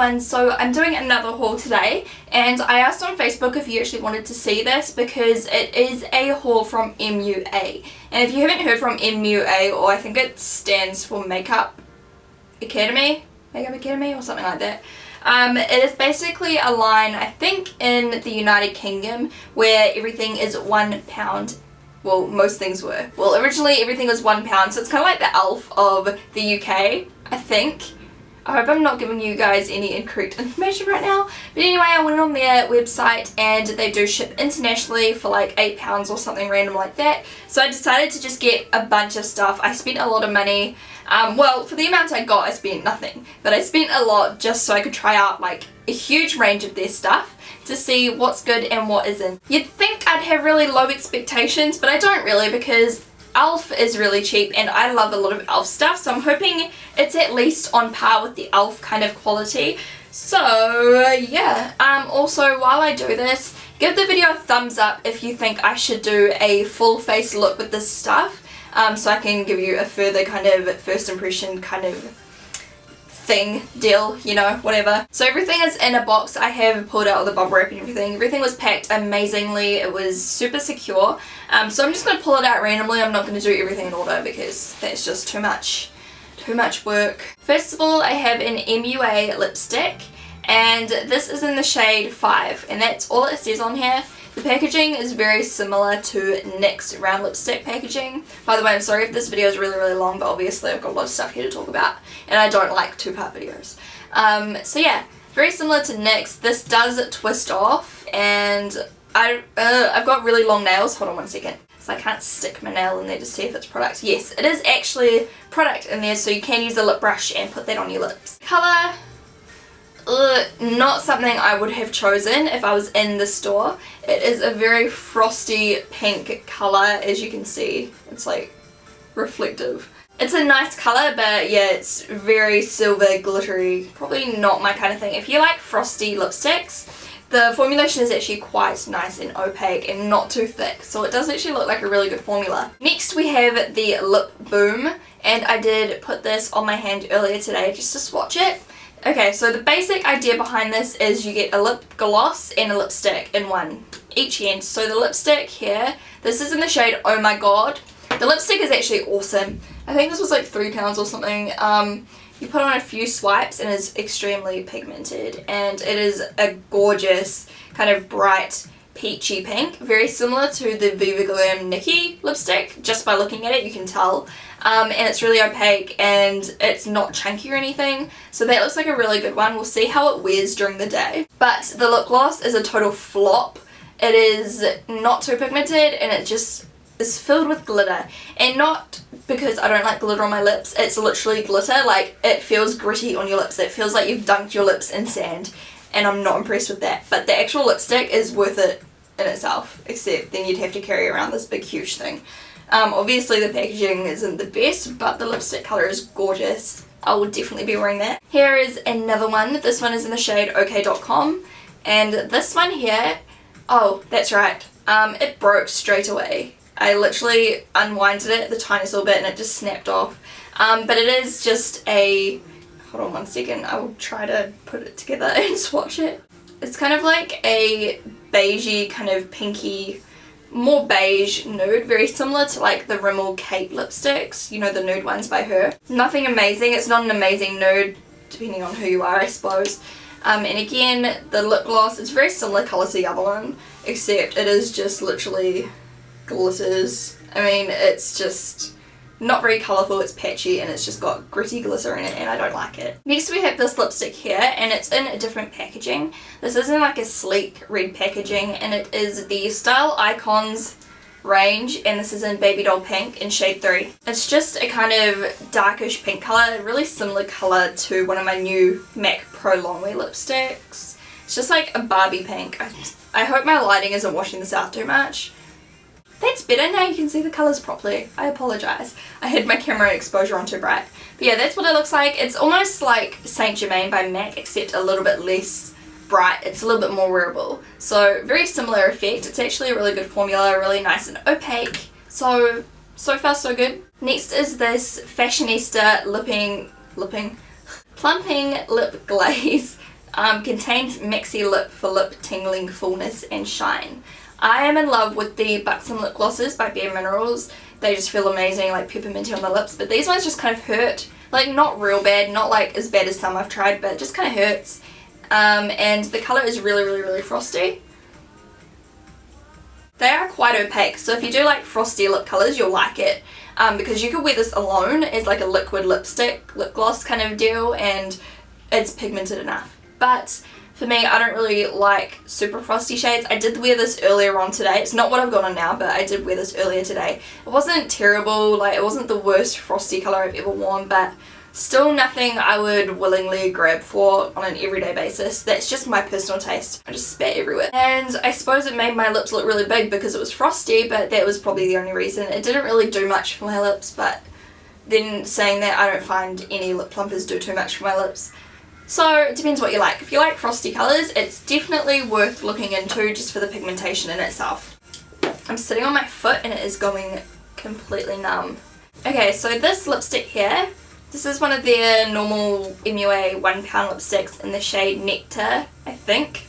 everyone, so I'm doing another haul today, and I asked on Facebook if you actually wanted to see this because it is a haul from MUA. And if you haven't heard from MUA, or I think it stands for Makeup Academy or something like that. It is basically a line, I think in the United Kingdom, where everything is £1. Well, most things were. Well, originally everything was £1, so it's kind of like the Elf of the UK, I think. I hope I'm not giving you guys any incorrect information right now. But anyway, I went on their website and they do ship internationally for like £8 or something random like that. So I decided to just get a bunch of stuff. I spent a lot of money. Well, for the amount I got, I spent nothing. But I spent a lot just so I could try out like a huge range of their stuff to see what's good and what isn't. You'd think I'd have really low expectations, but I don't really, because Elf is really cheap and I love a lot of Elf stuff, so I'm hoping it's at least on par with the Elf kind of quality. So yeah, also while I do this, give the video a thumbs up if you think I should do a full face look with this stuff, so I can give you a further kind of first impression kind of thing, deal, you know, whatever. So everything is in a box. I have pulled out all the bubble wrap and everything. Everything was packed amazingly. It was super secure. So I'm just going to pull it out randomly. I'm not going to do everything in order because that's just too much work. First of all, I have an MUA lipstick, and this is in the shade 5, and that's all it says on here. The packaging is very similar to NYX round lipstick packaging. By the way, I'm sorry if this video is really long, but obviously I've got a lot of stuff here to talk about, and I don't like two-part videos. So yeah, very similar to NYX. This does twist off, and I've got really long nails. Hold on one second. So I can't stick my nail in there to see if it's product. Yes, it is actually product in there, so you can use a lip brush and put that on your lips. Colour. Not something I would have chosen if I was in the store. It is a very frosty pink colour, as you can see. It's like reflective. It's a nice colour, but yeah, it's very silver glittery. Probably not my kind of thing. If you like frosty lipsticks, the formulation is actually quite nice and opaque and not too thick, so it does actually look like a really good formula. Next we have the Lip Boom, and I did put this on my hand earlier today just to swatch it. Okay, so the basic idea behind this is you get a lip gloss and a lipstick in one, each end. So the lipstick here, this is in the shade Oh My God. The lipstick is actually awesome. I think this was like £3 or something. You put on a few swipes and it's extremely pigmented, and it is a gorgeous kind of bright peachy pink, very similar to the GRWM Nikki lipstick. Just by looking at it you can tell. And it's really opaque and it's not chunky or anything, so that looks like a really good one. We'll see how it wears during the day. But the lip gloss is a total flop. It is not too pigmented and it just is filled with glitter, and not because I don't like glitter on my lips. It's literally glitter. Like, it feels gritty on your lips. It feels like you've dunked your lips in sand, and I'm not impressed with that. But the actual lipstick is worth it in itself, except then you'd have to carry around this big huge thing. Obviously the packaging isn't the best, but the lipstick colour is gorgeous. I will definitely be wearing that. Here is another one. This one is in the shade OK.com, and this one here, oh, that's right, it broke straight away. I literally unwinded it the tiniest little bit and it just snapped off. But it is just a, hold on one second, I will try to put it together and swatch it. It's kind of like a beigey, kind of pinky, more beige nude, very similar to like the Rimmel Kate lipsticks, you know, the nude ones by her. Nothing amazing. It's not an amazing nude, depending on who you are, I suppose. And again, the lip gloss, it's very similar colour to the other one, except it is just literally glitters. I mean, it's just not very colourful, it's patchy, and it's just got gritty glitter in it, and I don't like it. Next we have this lipstick here, and it's in a different packaging. This is in like a sleek red packaging, and it is the Style Icons range, and this is in Baby Doll Pink in shade 3. It's just a kind of darkish pink colour, really similar colour to one of my new MAC Pro Longwear lipsticks. It's just like a Barbie pink. I hope my lighting isn't washing this out too much. That's better, now you can see the colours properly. I apologise. I had my camera exposure on too bright. But yeah, that's what it looks like. It's almost like Saint Germain by MAC, except a little bit less bright. It's a little bit more wearable. So very similar effect. It's actually a really good formula, really nice and opaque. So far so good. Next is this Fashionista plumping lip glaze. contains maxi lip for lip tingling fullness and shine. I am in love with the Buxom lip glosses by Bare Minerals. They just feel amazing, like pepperminty on the lips, but these ones just kind of hurt. Like not real bad, not like as bad as some I've tried, but it just kind of hurts. And the colour is really frosty. They are quite opaque, so if you do like frosty lip colours, you'll like it. Because you could wear this alone as like a liquid lipstick, lip gloss kind of deal, and it's pigmented enough. But for me, I don't really like super frosty shades. I did wear this earlier on today. It's not what I've got on now, but I did wear this earlier today. It wasn't terrible, like it wasn't the worst frosty colour I've ever worn, but still nothing I would willingly grab for on an everyday basis. That's just my personal taste. I just spat everywhere. And I suppose it made my lips look really big because it was frosty, but that was probably the only reason. It didn't really do much for my lips, but then saying that, I don't find any lip plumpers do too much for my lips. So it depends what you like. If you like frosty colours, it's definitely worth looking into just for the pigmentation in itself. I'm sitting on my foot and it is going completely numb. Okay, so this lipstick here, this is one of their normal MUA £1 lipsticks in the shade Nectar, I think,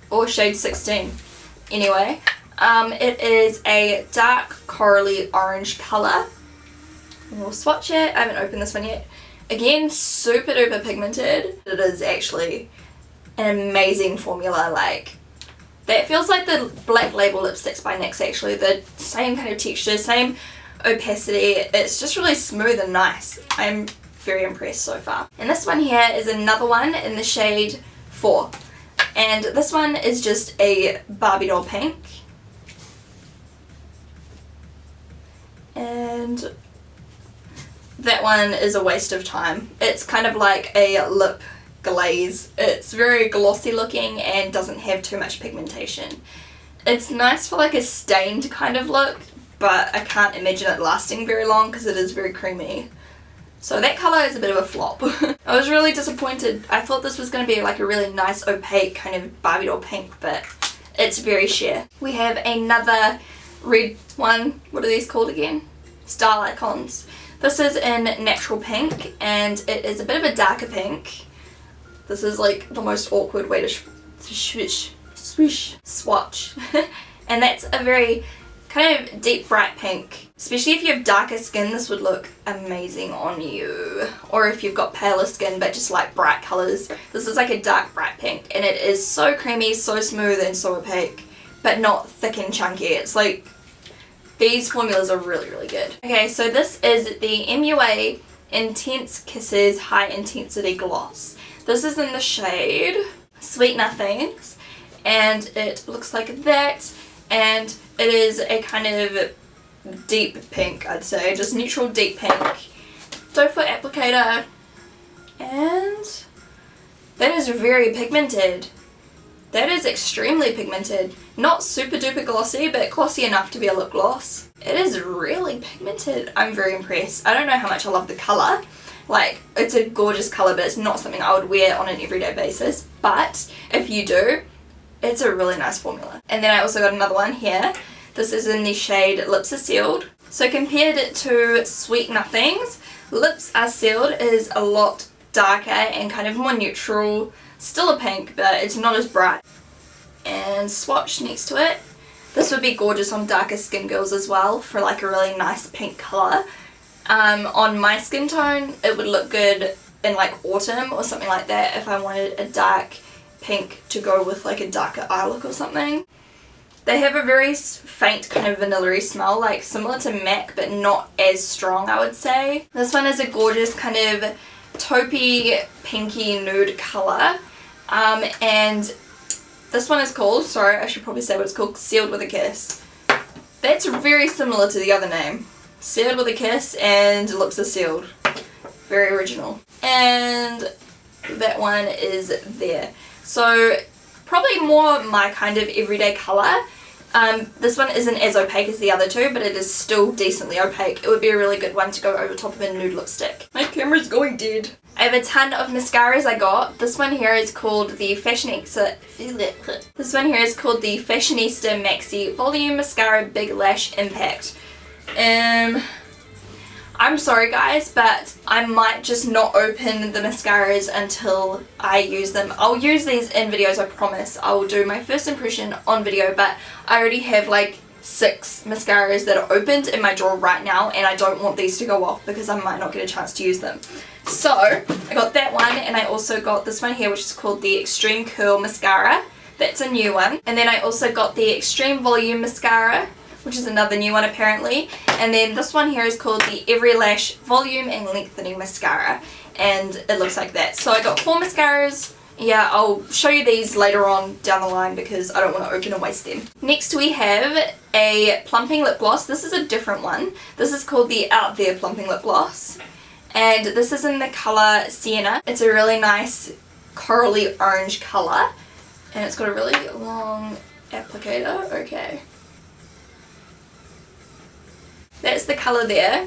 or shade 16. Anyway, it is a dark corally orange colour. We'll swatch it. I haven't opened this one yet. Again, super duper pigmented. It is actually an amazing formula. Like, that feels like the Black Label lipsticks by NYX actually. The same kind of texture, same opacity. It's just really smooth and nice. I'm very impressed so far. And this one here is another one in the shade 4. And this one is just a Barbie doll pink. And that one is a waste of time. It's kind of like a lip glaze. It's very glossy looking and doesn't have too much pigmentation. It's nice for like a stained kind of look, but I can't imagine it lasting very long because it is very creamy. So that colour is a bit of a flop. I was really disappointed. I thought this was going to be like a really nice opaque kind of Barbie doll pink, but it's very sheer. We have another red one. What are these called again? Star Icons. This is in Natural Pink, and it is a bit of a darker pink. This is like the most awkward way to swatch. And that's a very kind of deep bright pink. Especially if you have darker skin, this would look amazing on you. Or if you've got paler skin but just like bright colours. This is like a dark bright pink, and it is so creamy, so smooth and so opaque, but not thick and chunky. It's like, these formulas are really good. Okay, so this is the MUA Intense Kisses High Intensity Gloss. This is in the shade Sweet Nothings, and it looks like that, and it is a kind of deep pink, I'd say, just neutral deep pink. Doe foot applicator, and that is very pigmented. That is extremely pigmented. Not super duper glossy, but glossy enough to be a lip gloss. It is really pigmented. I'm very impressed. I don't know how much I love the colour. Like, it's a gorgeous colour, but it's not something I would wear on an everyday basis. But if you do, it's a really nice formula. And then I also got another one here. This is in the shade Lips Are Sealed. So compared to Sweet Nothings, Lips Are Sealed is a lot darker and kind of more neutral. Still a pink, but it's not as bright. And swatch next to it. This would be gorgeous on darker skin girls as well for like a really nice pink colour. On my skin tone, it would look good in like autumn or something like that if I wanted a dark pink to go with like a darker eye look or something. They have a very faint kind of vanilla-y smell, like similar to MAC but not as strong, I would say. This one is a gorgeous kind of taupey pinky nude colour. And this one is called, sorry I should probably say what it's called, Sealed with a Kiss. That's very similar to the other name. Sealed with a Kiss and Lips Are Sealed. Very original. And that one is there. So probably more my kind of everyday colour. This one isn't as opaque as the other two, but it is still decently opaque. It would be a really good one to go over top of a nude lipstick. My camera's going dead. I have a ton of mascaras I got. This one here is called the Fashionista Maxi Volume Mascara Big Lash Impact. I'm sorry guys, but I might just not open the mascaras until I use them. I'll use these in videos, I promise. I will do my first impression on video, but I already have like 6 mascaras that are opened in my drawer right now, and I don't want these to go off because I might not get a chance to use them. So I got that one, and I also got this one here, which is called the Extreme Curl Mascara. That's a new one. And then I also got the Extreme Volume Mascara, which is another new one apparently. And then this one here is called the Every Lash Volume and Lengthening Mascara, and it looks like that. So I got 4 mascaras. Yeah, I'll show you these later on down the line because I don't want to open and waste them. Next we have a plumping lip gloss. This is a different one. This is called the Out There Plumping Lip Gloss, and this is in the colour Sienna. It's a really nice corally orange colour, and it's got a really long applicator. Okay. That's the colour there.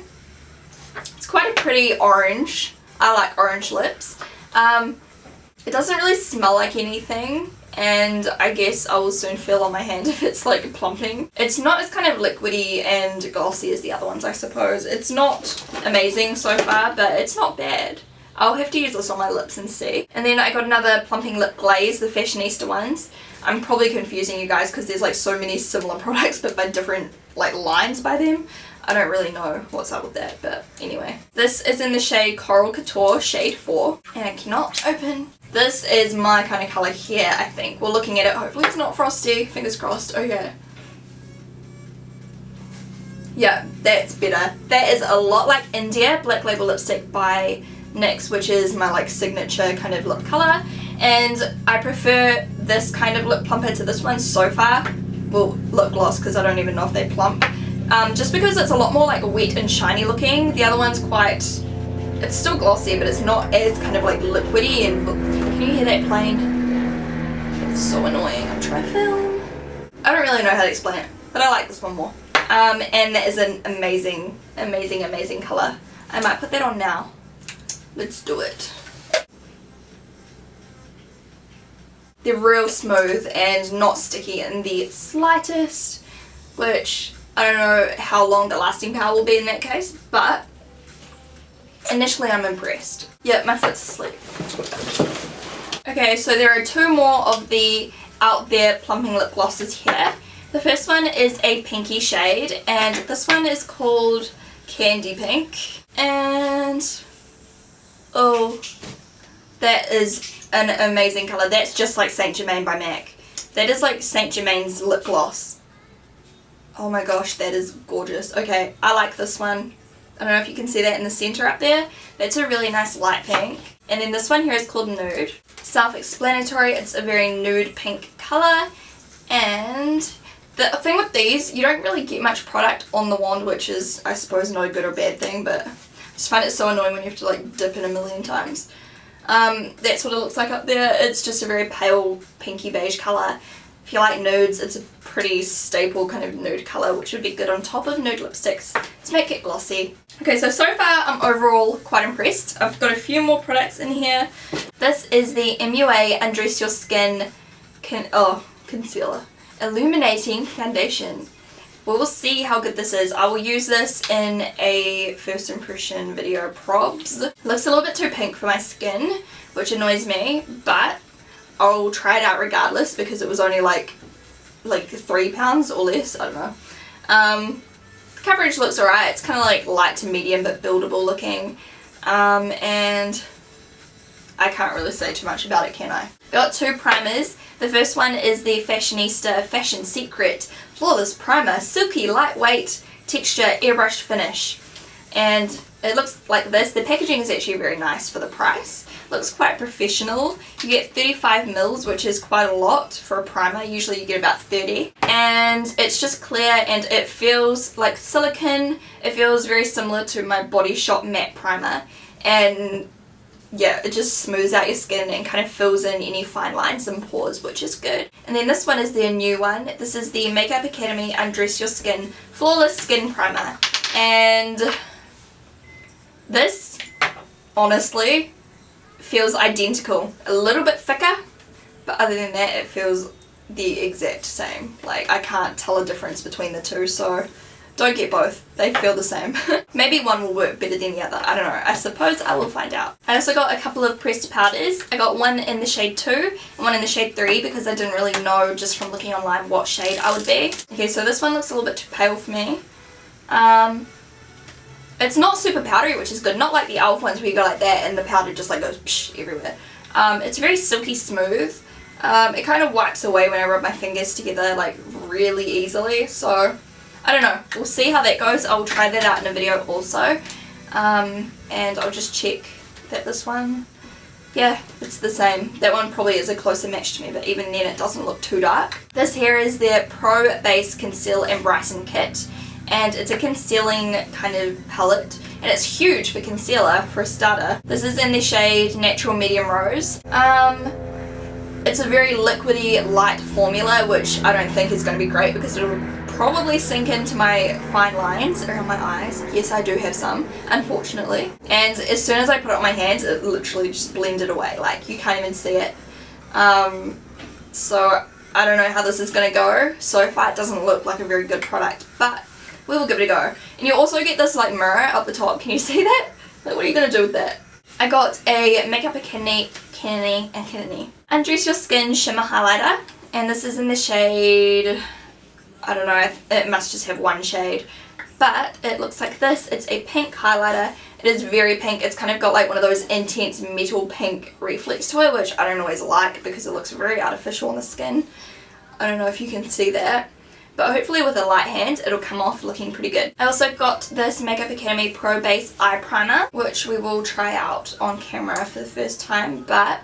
It's quite a pretty orange. I like orange lips. It doesn't really smell like anything, and I guess I will soon feel on my hand if it's like plumping. It's not as kind of liquidy and glossy as the other ones, I suppose. It's not amazing so far, but it's not bad. I'll have to use this on my lips and see. And then I got another plumping lip glaze, the Fashionista ones. I'm probably confusing you guys because there's like so many similar products but by different like lines by them. I don't really know what's up with that, but anyway. This is in the shade Coral Couture, shade 4, and I cannot open. This is my kind of colour here, I think. We're looking at it. Hopefully it's not frosty. Fingers crossed. Okay. Yeah, that's better. That is a lot like India Black Label Lipstick by NYX, which is my like signature kind of lip colour. And I prefer this kind of lip plumper to this one so far. Well, lip gloss, because I don't even know if they plump. Just because it's a lot more like wet and shiny looking. The other one's quite, it's still glossy, but it's not as kind of like liquidy. And can you hear that plane? It's so annoying. I'm trying to film. I don't really know how to explain it, but I like this one more. And that is an amazing, amazing, amazing colour. I might put that on now. Let's do it. They're real smooth and not sticky in the slightest, which I don't know how long the lasting power will be in that case, but initially I'm impressed. Yep, my foot's asleep. Okay, so there are 2 more of the Out There Plumping Lip Glosses here. The first one is a pinky shade, and this one is called Candy Pink. And oh, that is an amazing colour. That's just like Saint Germain by MAC. That is like Saint Germain's lip gloss. Oh my gosh, that is gorgeous. Okay, I like this one. I don't know if you can see that in the centre up there. That's a really nice light pink. And then this one here is called Nude. Self-explanatory, it's a very nude pink colour. And the thing with these, you don't really get much product on the wand, which is, I suppose, not a good or bad thing, but I just find it so annoying when you have to like dip in a million times. That's what it looks like up there. It's just a very pale pinky beige colour. If you like nudes, it's a pretty staple kind of nude colour, which would be good on top of nude lipsticks to make it glossy. Okay, so far I'm overall quite impressed. I've got a few more products in here. This is the MUA Undress Your Skin Concealer Illuminating Foundation. We'll see how good this is. I will use this in a first impression video probs. It looks a little bit too pink for my skin, which annoys me, but I'll try it out regardless because it was only like £3 or less, I don't know. Coverage looks alright. It's kind of like light to medium but buildable looking, and I can't really say too much about it, can I? Got 2 primers. The first one is the Fashionista Fashion Secret Flawless Primer, silky, lightweight, texture, airbrushed finish. And it looks like this. The packaging is actually very nice for the price. Looks quite professional. You get 35 mils, which is quite a lot for a primer. Usually you get about 30. And it's just clear and it feels like silicone. It feels very similar to my Body Shop matte primer. And yeah, it just smooths out your skin and kind of fills in any fine lines and pores, which is good. And then this one is their new one. This is the Makeup Academy Undress Your Skin Flawless Skin Primer. And this, honestly, feels identical. A little bit thicker, but other than that, it feels the exact same. Like, I can't tell a difference between the two, so Don't get both. They feel the same. Maybe one will work better than the other. I don't know. I suppose I will find out. I also got a couple of pressed powders. I got one in the shade 2 and one in the shade 3 because I didn't really know just from looking online what shade I would be. Okay, so this one looks a little bit too pale for me. It's not super powdery, which is good. Not like the e.l.f. ones where you go like that and the powder just like goes psh everywhere. It's very silky smooth. It kind of wipes away when I rub my fingers together like really easily. So I don't know. We'll see how that goes. I'll try that out in a video also. And I'll just check that this one, yeah, it's the same. That one probably is a closer match to me, but even then it doesn't look too dark. This here is their Pro Base Conceal and Brighten Kit. And it's a concealing kind of palette. And it's huge for concealer for a starter. This is in the shade Natural Medium Rose. It's a very liquidy, light formula, which I don't think is going to be great because it'll probably sink into my fine lines around my eyes. Yes, I do have some, unfortunately. And as soon as I put it on my hands, it literally just blended away. Like, you can't even see it. So, I don't know how this is going to go. So far, it doesn't look like a very good product, but we will give it a go. And you also get this, like, mirror up the top. Can you see that? Like, what are you going to do with that? I got a Makeup Academy Undress Your Skin Shimmer Highlighter, and this is in the shade, I don't know, it must just have one shade, but it looks like this. It's a pink highlighter. It is very pink. It's kind of got like one of those intense metal pink reflex to it, which I don't always like because it looks very artificial on the skin. I don't know if you can see that, but hopefully with a light hand it'll come off looking pretty good. I also got this Makeup Academy Pro Base Eye Primer, which we will try out on camera for the first time, but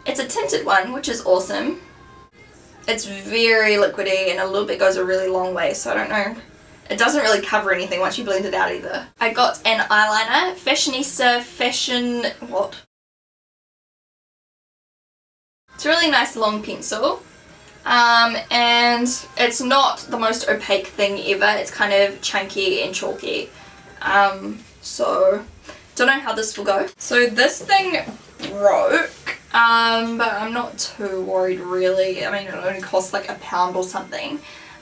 it's a tinted one, which is awesome. It's very liquidy and a little bit goes a really long way, so I don't know. It doesn't really cover anything once you blend it out either. I got an eyeliner, Fashionista Fashion, what? It's a really nice long pencil. And it's not the most opaque thing ever. It's kind of chunky and chalky. So don't know how this will go. So this thing broke, but I'm not too worried really. I mean, it only costs like £1 or something.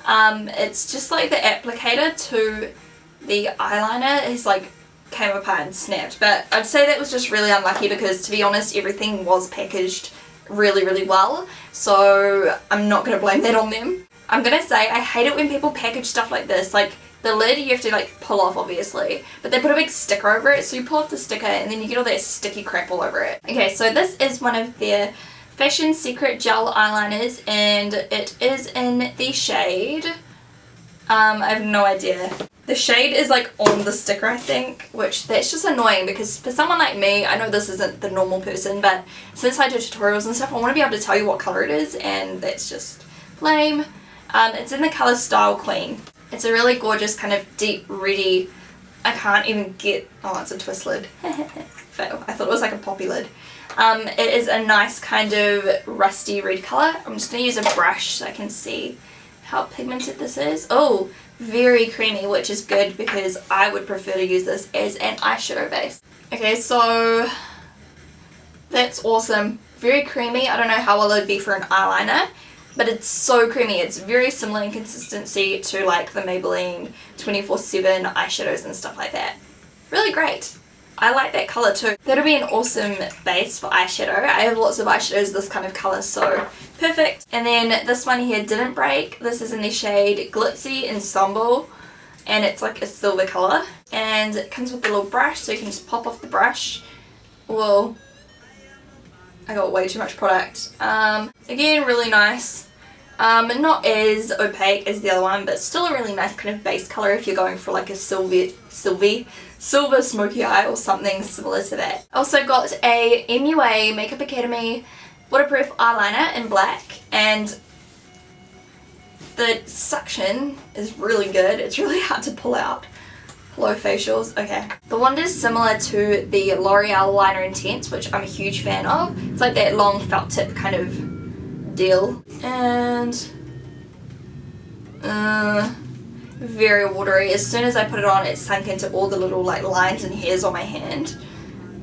It's just like the applicator to the eyeliner is like came apart and snapped, but I'd say that was just really unlucky because, to be honest, everything was packaged really well, so I'm not going to blame that on them. I'm going to say I hate it when people package stuff like this. Like, the lid you have to like pull off obviously, but they put a big sticker over it, so you pull off the sticker and then you get all that sticky crap all over it. Okay, so this is one of their Fashion Secret Gel eyeliners, and it is in the shade, I have no idea. The shade is like on the sticker, I think, which that's just annoying because for someone like me, I know this isn't the normal person, but since I do tutorials and stuff, I want to be able to tell you what colour it is, and that's just lame. It's in the colour Style Queen. It's a really gorgeous kind of deep reddy, I can't even get, oh, it's a twist lid. Fail. I thought it was like a poppy lid. It is a nice kind of rusty red colour. I'm just going to use a brush so I can see how pigmented this is. Oh, very creamy, which is good because I would prefer to use this as an eyeshadow base. Okay, so that's awesome. Very creamy. I don't know how well it would be for an eyeliner, but it's so creamy. It's very similar in consistency to like the Maybelline 24/7 eyeshadows and stuff like that. Really great. I like that colour too. That'll be an awesome base for eyeshadow. I have lots of eyeshadows this kind of colour, so perfect. And then this one here didn't break. This is in the shade Glitzy Ensemble, and it's like a silver colour. And it comes with a little brush, so you can just pop off the brush. Well, I got way too much product. Again, really nice. Not as opaque as the other one, but still a really nice kind of base colour if you're going for like a silver smoky eye or something similar to that. Also got a MUA Makeup Academy waterproof eyeliner in black, and the suction is really good. It's really hard to pull out. Hello facials. Okay. The wand is similar to the L'Oreal Liner Intense, which I'm a huge fan of. It's like that long felt tip kind of deal. And very watery. As soon as I put it on, it sunk into all the little like lines and hairs on my hand.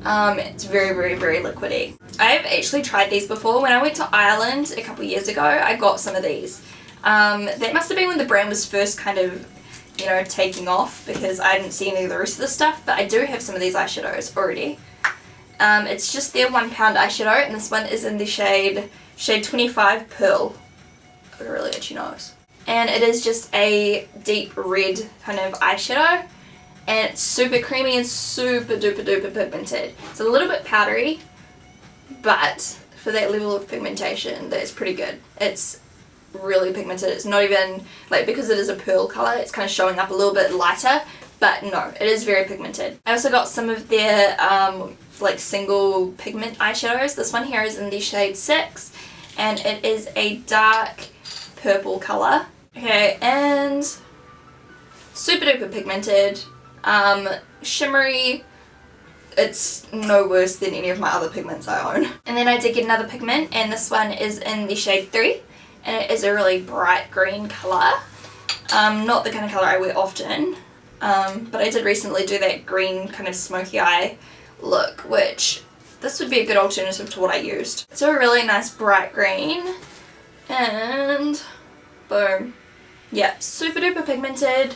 It's very liquidy. I've actually tried these before. When I went to Ireland a couple years ago, I got some of these. That must have been when the brand was first kind of you know, taking off because I didn't see any of the rest of the stuff, but I do have some of these eyeshadows already. It's just their £1 eyeshadow, and this one is in the shade 25 Pearl. I got a really itchy nose. And it is just a deep red kind of eyeshadow, and it's super creamy and super duper duper pigmented. It's a little bit powdery, but for that level of pigmentation, that's pretty good. It's really pigmented. It's not even, like, because it is a pearl colour, it's kind of showing up a little bit lighter, but no, it is very pigmented. I also got some of their like single pigment eyeshadows. This one here is in the shade 6, and it is a dark purple colour. Okay, and super duper pigmented, shimmery. It's no worse than any of my other pigments I own. And then I did get another pigment, and this one is in the shade 3, and it is a really bright green colour. Not the kind of colour I wear often, but I did recently do that green kind of smoky eye look, which this would be a good alternative to what I used. It's a really nice bright green, and boom. Yeah, super duper pigmented.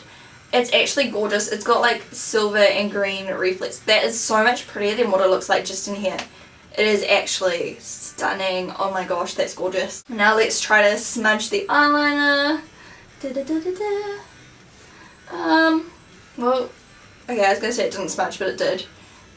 It's actually gorgeous. It's got like silver and green reflex. That is so much prettier than what it looks like just in here. It is actually stunning. Oh my gosh, that's gorgeous. Now let's try to smudge the eyeliner. Well, okay, I was going to say it didn't smudge, but it did.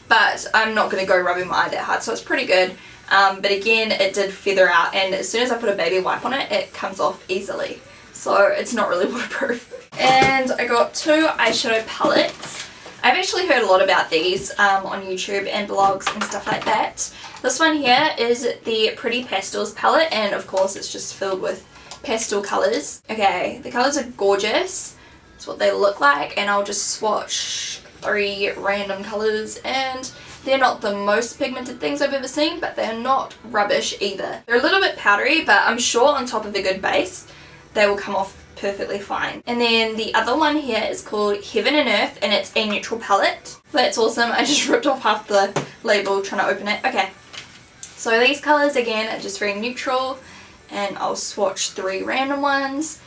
But I'm not going to go rubbing my eye that hard, so it's pretty good. But again, it did feather out, and as soon as I put a baby wipe on it, it comes off easily. So it's not really waterproof. And I got 2 eyeshadow palettes. I've actually heard a lot about these on YouTube and blogs and stuff like that. This one here is the Pretty Pastels palette, and of course it's just filled with pastel colours. Okay, the colours are gorgeous. That's what they look like, and I'll just swatch 3 random colours, and they're not the most pigmented things I've ever seen, but they're not rubbish either. They're a little bit powdery, but I'm sure on top of a good base they will come off perfectly fine. And then the other one here is called Heaven and Earth, and it's a neutral palette. That's awesome. I just ripped off half the label trying to open it. Okay, so these colours again are just very neutral, and I'll swatch 3 random ones,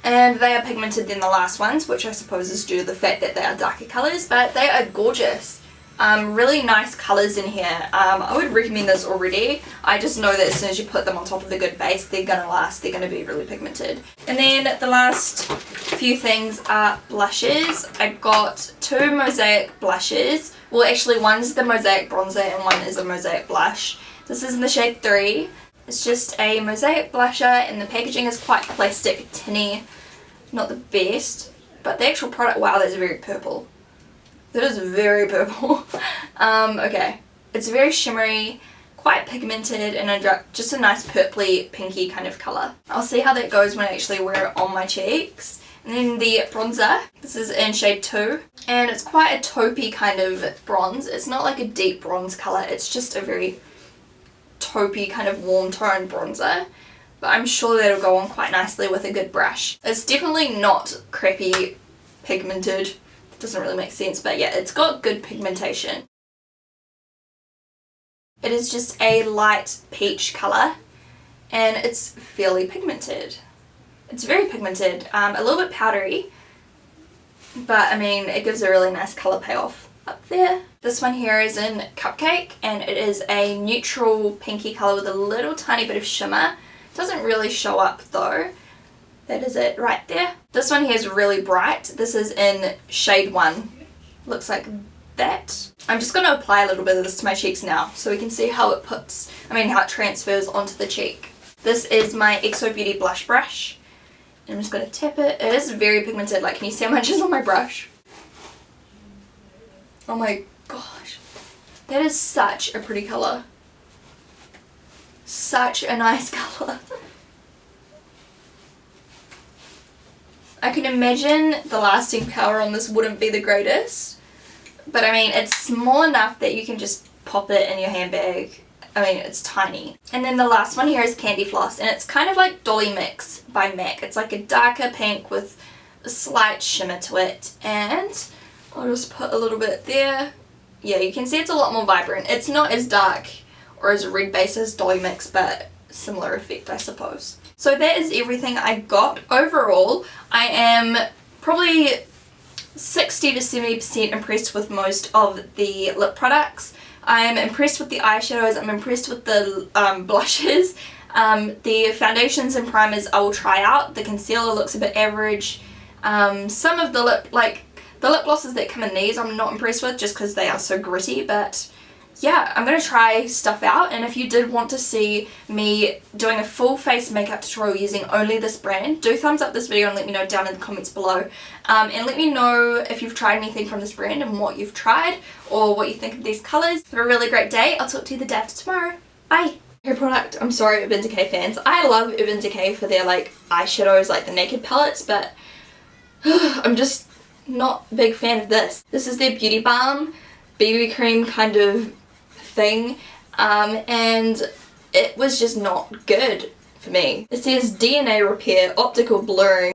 and they are pigmented than the last ones, which I suppose is due to the fact that they are darker colours, but they are gorgeous. Really nice colours in here. I would recommend this already. I just know that as soon as you put them on top of a good base, they're gonna last. They're gonna be really pigmented. And then the last few things are blushes. I got 2 Mosaic blushes. Well, actually one's the Mosaic bronzer and one is a Mosaic blush. This is in the shade 3. It's just a Mosaic blusher, and the packaging is quite plastic, tinny. Not the best, but the actual product, wow, that's very purple. That is very purple. Okay, it's very shimmery, quite pigmented, and just a nice purpley, pinky kind of colour. I'll see how that goes when I actually wear it on my cheeks. And then the bronzer, this is in shade 2, and it's quite a taupey kind of bronze. It's not like a deep bronze colour, it's just a very taupey kind of warm tone bronzer. But I'm sure that'll go on quite nicely with a good brush. It's definitely not crappy pigmented. Doesn't really make sense, but yeah, it's got good pigmentation. It is just a light peach colour, and it's fairly pigmented. It's very pigmented, a little bit powdery, but I mean, it gives a really nice colour payoff up there. This one here is in Cupcake, and it is a neutral pinky colour with a little tiny bit of shimmer. It doesn't really show up though. That is it right there. This one here is really bright. This is in shade 1. Looks like that. I'm just going to apply a little bit of this to my cheeks now so we can see how it how it transfers onto the cheek. This is my XO Beauty blush brush. I'm just going to tap it. It is very pigmented. Like, can you see how much is on my brush? Oh my gosh. That is such a pretty colour. Such a nice colour. I can imagine the lasting power on this wouldn't be the greatest, but I mean, it's small enough that you can just pop it in your handbag. I mean, it's tiny. And then the last one here is Candy Floss, and it's kind of like Dolly Mix by MAC. It's like a darker pink with a slight shimmer to it, and I'll just put a little bit there. Yeah, you can see it's a lot more vibrant. It's not as dark or as red base as Dolly Mix, but similar effect, I suppose. So that is everything I got. Overall, I am probably 60 to 70% impressed with most of the lip products. I'm impressed with the eyeshadows, I'm impressed with the blushes. The foundations and primers I will try out. The concealer looks a bit average. Some of the lip glosses that come in these I'm not impressed with just because they are so gritty, but yeah, I'm going to try stuff out. And if you did want to see me doing a full face makeup tutorial using only this brand, do thumbs up this video and let me know down in the comments below. And let me know if you've tried anything from this brand and what you've tried or what you think of these colours. Have a really great day. I'll talk to you the day after tomorrow. Bye! Hair product, I'm sorry Urban Decay fans. I love Urban Decay for their like eyeshadows, like the Naked palettes, but I'm just not a big fan of this. This is their Beauty Balm BB cream kind of thing, and it was just not good for me. It says DNA repair, optical blurring,